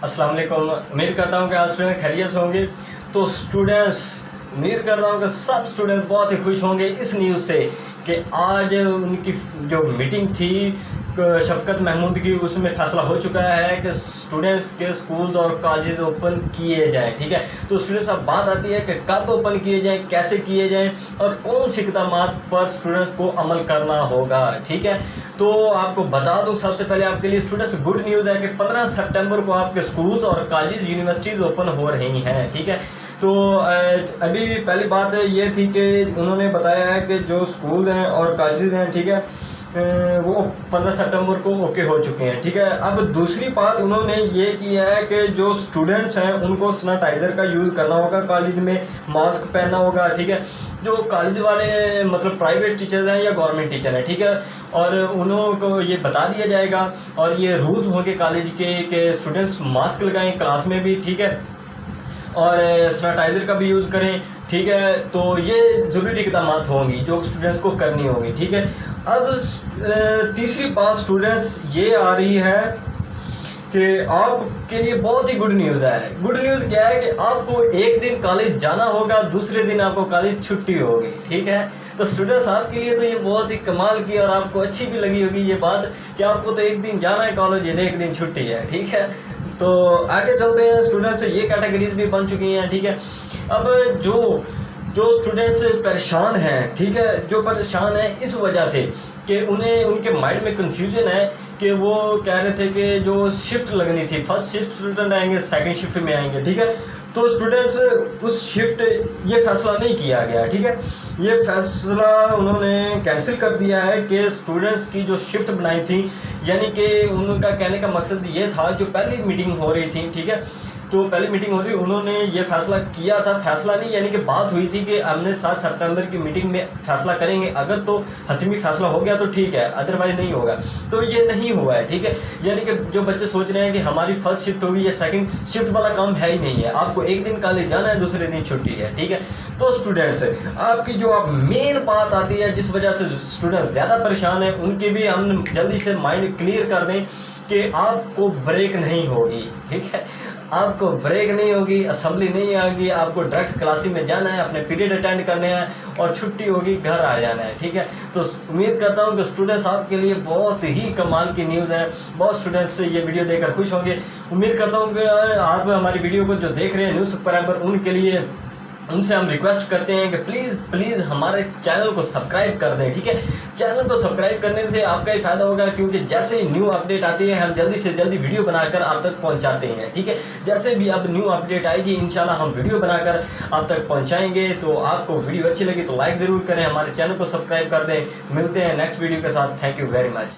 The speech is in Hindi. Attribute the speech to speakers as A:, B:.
A: अस्सलाम वालेकुम। उम्मीद करता हूँ कि आप स्टूडेंट खैरियत से होंगे। तो स्टूडेंट्स, उम्मीद करता हूँ कि सब स्टूडेंट बहुत ही खुश होंगे इस न्यूज़ से कि आज उनकी जो मीटिंग थी शफकत महमूद की, उसमें फ़ैसला हो चुका है कि स्टूडेंट्स के स्कूल और कॉलेज ओपन किए जाएं। ठीक है, तो स्टूडेंट्स अब बात आती है कि कब ओपन किए जाएं, कैसे किए जाएं और कौन सी इक़दामात पर स्टूडेंट्स को अमल करना होगा। ठीक है, तो आपको बता दूं, सबसे पहले आपके लिए स्टूडेंट्स गुड न्यूज़ है कि 15 सितंबर को आपके स्कूल और कॉलेज यूनिवर्सिटीज़ ओपन हो रही हैं। ठीक है, तो अभी पहली बात ये थी कि उन्होंने बताया है कि जो स्कूल हैं और कॉलेज हैं, ठीक है, वो 15 सितंबर को ओके हो चुके हैं। ठीक है, अब दूसरी बात उन्होंने ये किया है कि जो स्टूडेंट्स हैं उनको सैनिटाइज़र का यूज़ करना होगा, कॉलेज में मास्क पहनना होगा। ठीक है, जो कॉलेज वाले मतलब प्राइवेट टीचर्स हैं या गवर्नमेंट टीचर हैं, ठीक है, और उनको ये बता दिया जाएगा और ये रूल्स होंगे कॉलेज के कि स्टूडेंट्स मास्क लगाएं क्लास में भी। ठीक है, और सैनिटाइज़र का भी यूज़ करें। ठीक है, तो ये ज़रूरी इक़दामात होंगी जो स्टूडेंट्स को करनी होगी। ठीक है, अब तीसरी बात स्टूडेंट्स ये आ रही है कि आपके लिए बहुत ही गुड न्यूज़ है। गुड न्यूज़ क्या है कि आपको एक दिन कॉलेज जाना होगा, दूसरे दिन आपको कॉलेज छुट्टी होगी। ठीक है, तो स्टूडेंट्स आपके लिए तो ये बहुत ही कमाल की और आपको अच्छी भी लगी होगी ये बात कि आपको तो एक दिन जाना है कॉलेज, एक दिन छुट्टी है। ठीक है, तो आगे चलते हैं। स्टूडेंट्स ये कैटेगरीज भी बन चुकी हैं। ठीक है, अब जो स्टूडेंट्स परेशान हैं, ठीक है, जो परेशान हैं इस वजह से कि उन्हें उनके माइंड में कंफ्यूजन है कि वो कह रहे थे कि जो शिफ्ट लगनी थी, फर्स्ट शिफ्ट स्टूडेंट आएंगे, सेकंड शिफ्ट में आएंगे। ठीक है, तो स्टूडेंट्स उस शिफ्ट ये फैसला नहीं किया गया। ठीक है, ये फैसला उन्होंने कैंसिल कर दिया है कि स्टूडेंट्स की जो शिफ्ट बनाई थी, यानी कि उनका कहने का मकसद ये था, जो पहली मीटिंग हो रही थी, ठीक है, तो पहली मीटिंग हो रही, उन्होंने ये फैसला किया था, फैसला नहीं यानी कि बात हुई थी कि हमने 7 सितंबर की मीटिंग में फैसला करेंगे, अगर तो हतमी फैसला हो गया तो ठीक है, अदरवाइज नहीं होगा। तो ये नहीं हुआ है। ठीक है, यानी कि जो बच्चे सोच रहे हैं कि हमारी फर्स्ट शिफ्ट होगी या सेकंड शिफ्ट वाला काम है ही नहीं है, आपको एक दिन कॉलेज जाना है, दूसरे दिन छुट्टी है। ठीक है, तो स्टूडेंट्स आपकी जो अब मेन बात आती है जिस वजह से स्टूडेंट ज़्यादा परेशान है, उनकी भी हम जल्दी से माइंड क्लियर कर दें कि आपको ब्रेक नहीं होगी। ठीक है, आपको ब्रेक नहीं होगी, असेंबली नहीं आएगी, आपको डायरेक्ट क्लास में जाना है, अपने पीरियड अटेंड करने हैं और छुट्टी होगी, घर आ जाना है। ठीक है, तो उम्मीद करता हूँ कि स्टूडेंट्स आपके लिए बहुत ही कमाल की न्यूज़ है। बहुत स्टूडेंट्स ये वीडियो देखकर खुश होंगे। उम्मीद करता हूँ कि आप हमारी वीडियो को जो देख रहे हैं न्यूज़ सब्सक्राइबर, उनके लिए उनसे हम रिक्वेस्ट करते हैं कि प्लीज़ हमारे चैनल को सब्सक्राइब कर दें। ठीक है, चैनल को सब्सक्राइब करने से आपका ही फ़ायदा होगा, क्योंकि जैसे ही न्यू अपडेट आती है हम जल्दी से जल्दी वीडियो बनाकर आप तक पहुंचाते हैं। ठीक है, जैसे भी अब न्यू अपडेट आएगी इंशाल्लाह हम वीडियो बनाकर आप तक पहुंचाएंगे। तो आपको वीडियो अच्छी लगी तो लाइक ज़रूर करें, हमारे चैनल को सब्सक्राइब कर दें। मिलते हैं नेक्स्ट वीडियो के साथ। Thank you very much.